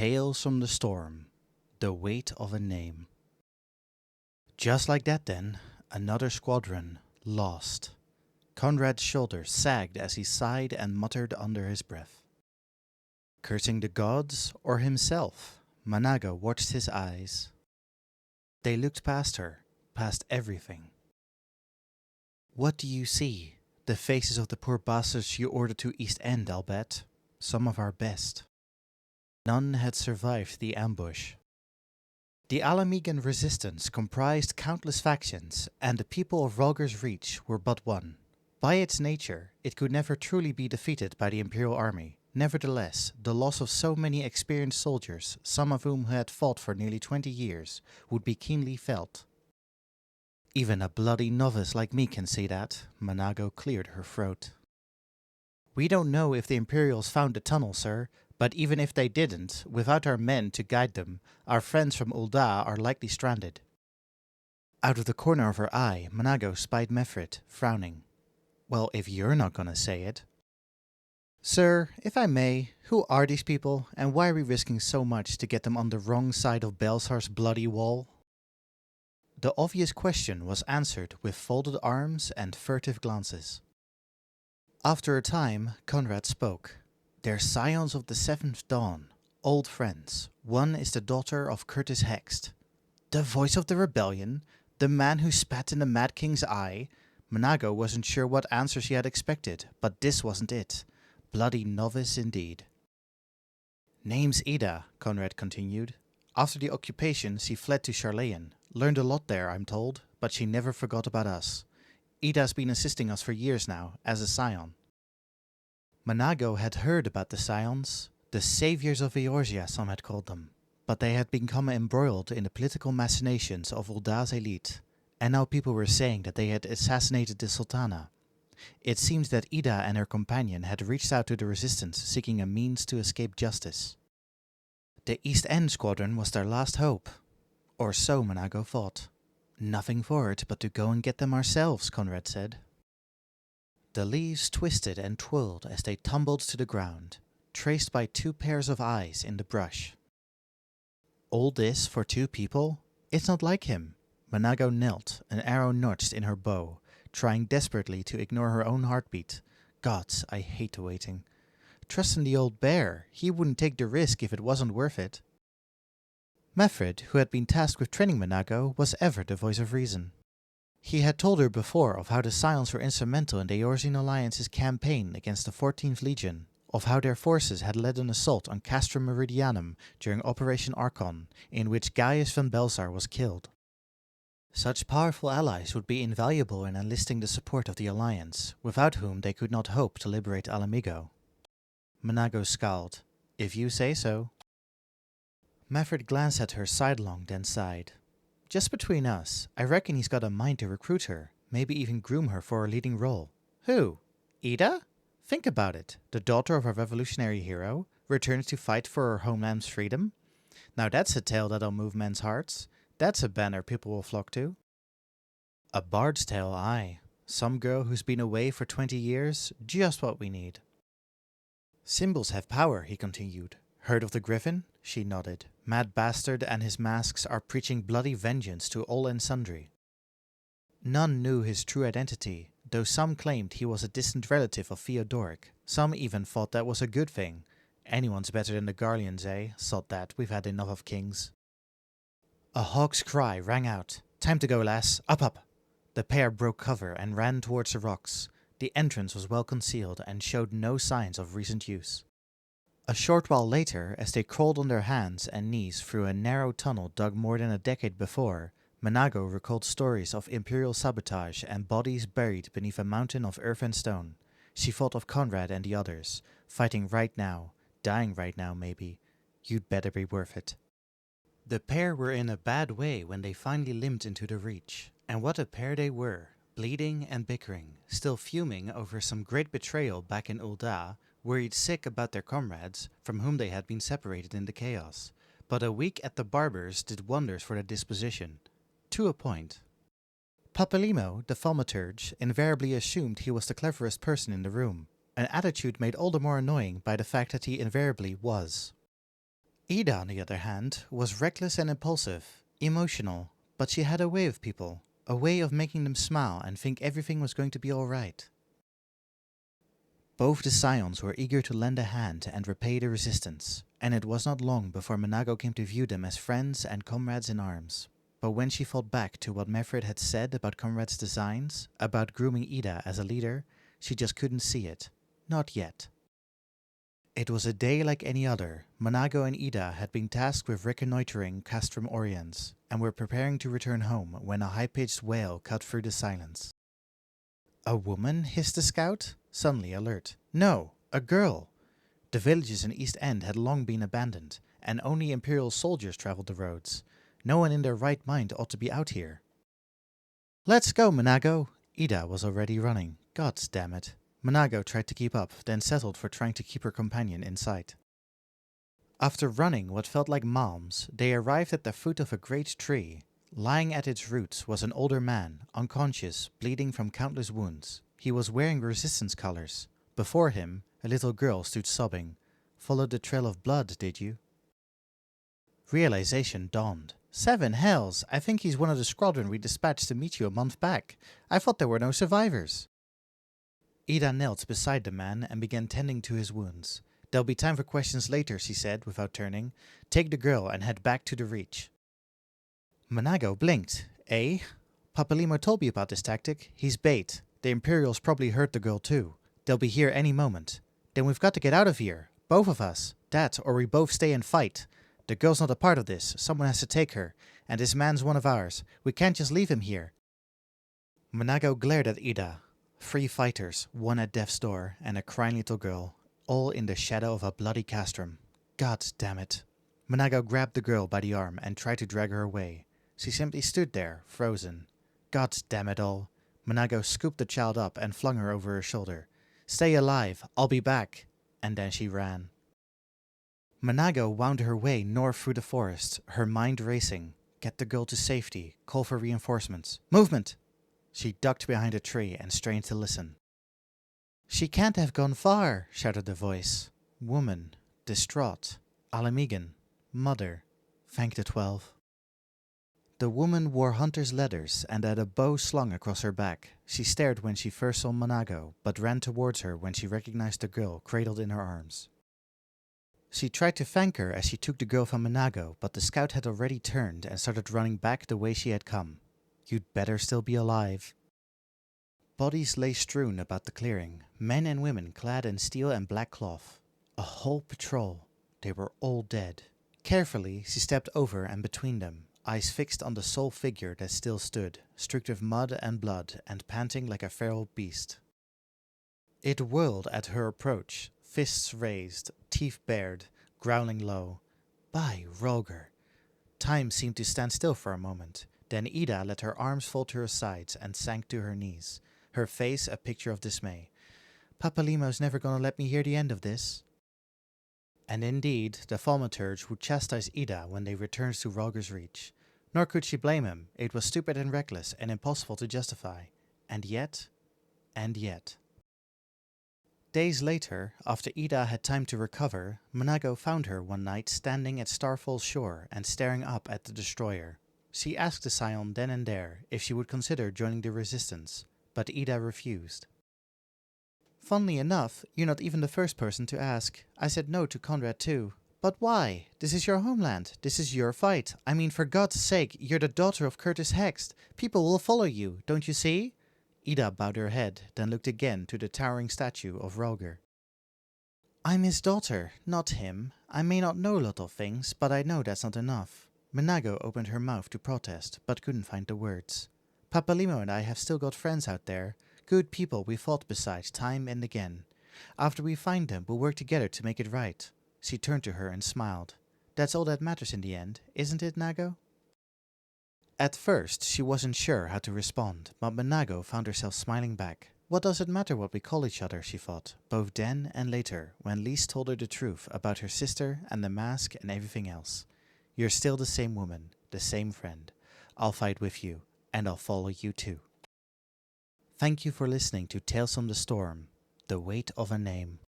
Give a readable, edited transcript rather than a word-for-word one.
Tales from the Storm, the weight of a name. Just like that then, another squadron, lost. Conrad's shoulders sagged as he sighed and muttered under his breath. Cursing the gods or himself, Manago watched his eyes. They looked past her, past everything. What do you see? The faces of the poor bastards you ordered to East End, I'll bet. Some of our best. None had survived the ambush. The Alamegan resistance comprised countless factions, and the people of Rhalgr's Reach were but one. By its nature, it could never truly be defeated by the Imperial army. Nevertheless, the loss of so many experienced soldiers, some of whom had fought for nearly 20 years, would be keenly felt. Even a bloody novice like me can see that, Manago cleared her throat. We don't know if the Imperials found the tunnel, sir, but even if they didn't, without our men to guide them, our friends from Ul'dah are likely stranded. Out of the corner of her eye, Manago spied Mefrit, frowning. Well, if you're not gonna say it. Sir, if I may, who are these people, and why are we risking so much to get them on the wrong side of Belsar's bloody wall? The obvious question was answered with folded arms and furtive glances. After a time, Conrad spoke. They're scions of the Seventh Dawn, old friends. One is the daughter of Curtis Hext. The voice of the rebellion? The man who spat in the Mad King's eye? Manago wasn't sure what answer she had expected, but this wasn't it. Bloody novice indeed. Name's Ida, Conrad continued. After the occupation, she fled to Charlayan. Learned a lot there, I'm told, but she never forgot about us. Ida's been assisting us for years now, as a scion. Manago had heard about the scions, the saviors of Eorzea some had called them, but they had become embroiled in the political machinations of Ul'dah's elite, and now people were saying that they had assassinated the Sultana. It seems that Ida and her companion had reached out to the resistance seeking a means to escape justice. The East End squadron was their last hope, or so Manago thought. Nothing for it but to go and get them ourselves, Conrad said. The leaves twisted and twirled as they tumbled to the ground, traced by two pairs of eyes in the brush. All this for two people? It's not like him. Manago knelt, an arrow notched in her bow, trying desperately to ignore her own heartbeat. Gods, I hate waiting. Trust in the old bear. He wouldn't take the risk if it wasn't worth it. Mefrit, who had been tasked with training Manago, was ever the voice of reason. He had told her before of how the Scions were instrumental in the Eorzean Alliance's campaign against the 14th Legion, of how their forces had led an assault on Castrum Meridianum during Operation Archon, in which Gaius van Belsar was killed. Such powerful allies would be invaluable in enlisting the support of the Alliance, without whom they could not hope to liberate Alamigo. Manago scowled. If you say so. Mefrit glanced at her sidelong, then sighed. Just between us, I reckon he's got a mind to recruit her, maybe even groom her for a leading role. Who? Ida? Think about it. The daughter of a revolutionary hero, returns to fight for her homeland's freedom. Now that's a tale that'll move men's hearts. That's a banner people will flock to. A bard's tale, aye. Some girl who's been away for 20 years, just what we need. Symbols have power, he continued. Heard of the Griffin? She nodded. Mad bastard and his masks are preaching bloody vengeance to all and sundry. None knew his true identity, though some claimed he was a distant relative of Theodoric. Some even thought that was a good thing. Anyone's better than the Garleans, eh? Sod that, we've had enough of kings. A hawk's cry rang out. Time to go, lass. Up, up. The pair broke cover and ran towards the rocks. The entrance was well concealed and showed no signs of recent use. A short while later, as they crawled on their hands and knees through a narrow tunnel dug more than a decade before, Manago recalled stories of Imperial sabotage and bodies buried beneath a mountain of earth and stone. She thought of Conrad and the others, fighting right now, dying right now maybe. You'd better be worth it. The pair were in a bad way when they finally limped into the Reach, and what a pair they were, bleeding and bickering, still fuming over some great betrayal back in Ul'dah, worried sick about their comrades, from whom they had been separated in the chaos. But a week at the barber's did wonders for their disposition. To a point. Papalimo, the thaumaturge, invariably assumed he was the cleverest person in the room, an attitude made all the more annoying by the fact that he invariably was. Ida, on the other hand, was reckless and impulsive, emotional, but she had a way with people, a way of making them smile and think everything was going to be alright. Both the scions were eager to lend a hand and repay the resistance, and it was not long before Menago came to view them as friends and comrades in arms. But when she thought back to what Mefrid had said about Conrad's designs, about grooming Ida as a leader, she just couldn't see it. Not yet. It was a day like any other. Menago and Ida had been tasked with reconnoitering Castrum Oriens, and were preparing to return home when a high-pitched wail cut through the silence. A woman? Hissed the scout, suddenly alert. No, a girl! The villages in East End had long been abandoned, and only Imperial soldiers traveled the roads. No one in their right mind ought to be out here. Let's go, Menago! Ida was already running. God damn it. Menago tried to keep up, then settled for trying to keep her companion in sight. After running what felt like miles, they arrived at the foot of a great tree. Lying at its roots was an older man, unconscious, bleeding from countless wounds. He was wearing resistance colors. Before him, a little girl stood sobbing. Followed the trail of blood, did you? Realization dawned. 7 hells! I think he's one of the squadron we dispatched to meet you a month back. I thought there were no survivors. Ida knelt beside the man and began tending to his wounds. There'll be time for questions later, she said without turning. Take the girl and head back to the Reach. Menago blinked. Eh? Papalimo told me about this tactic. He's bait. The Imperials probably heard the girl too. They'll be here any moment. Then we've got to get out of here. Both of us. That, or we both stay and fight. The girl's not a part of this. Someone has to take her. And this man's one of ours. We can't just leave him here. Menago glared at Ida. 3 fighters, one at death's door, and a crying little girl, all in the shadow of a bloody castrum. God damn it. Menago grabbed the girl by the arm and tried to drag her away. She simply stood there, frozen. God damn it all. Menago scooped the child up and flung her over her shoulder. Stay alive, I'll be back. And then she ran. Menago wound her way north through the forest, her mind racing. Get the girl to safety, call for reinforcements. Movement! She ducked behind a tree and strained to listen. She can't have gone far, shouted the voice. Woman, distraught, Alamigan, mother, thank the 12. The woman wore hunter's leathers and had a bow slung across her back. She stared when she first saw Menago, but ran towards her when she recognized the girl cradled in her arms. She tried to thank her as she took the girl from Menago, but the scout had already turned and started running back the way she had come. You'd better still be alive. Bodies lay strewn about the clearing, men and women clad in steel and black cloth. A whole patrol. They were all dead. Carefully, she stepped over and between them, eyes fixed on the sole figure that still stood, streaked with mud and blood and panting like a feral beast. It whirled at her approach, fists raised, teeth bared, growling low. By Roger! Time seemed to stand still for a moment. Then Ida let her arms fall to her sides and sank to her knees, her face a picture of dismay. Papalimo's never gonna let me hear the end of this. And indeed, the thaumaturge would chastise Ida when they returned to Roger's Reach. Nor could she blame him. It was stupid and reckless and impossible to justify. And yet. Days later, after Ida had time to recover, Menago found her one night standing at Starfall's shore and staring up at the destroyer. She asked the scion then and there if she would consider joining the resistance, but Ida refused. Funnily enough, you're not even the first person to ask. I said no to Conrad too. But why? This is your homeland. This is your fight. I mean, for God's sake, you're the daughter of Curtis Hext. People will follow you, don't you see? Ida bowed her head, then looked again to the towering statue of Roger. I'm his daughter, not him. I may not know a lot of things, but I know that's not enough. Menago opened her mouth to protest, but couldn't find the words. Papalimo and I have still got friends out there, good people we fought beside time and again. After we find them, we'll work together to make it right. She turned to her and smiled. That's all that matters in the end, isn't it, Nago? At first, she wasn't sure how to respond, but Menago found herself smiling back. What does it matter what we call each other, she thought, both then and later, when Lise told her the truth about her sister and the mask and everything else. You're still the same woman, the same friend. I'll fight with you, and I'll follow you too. Thank you for listening to Tales from the Storm, The Weight of a Name.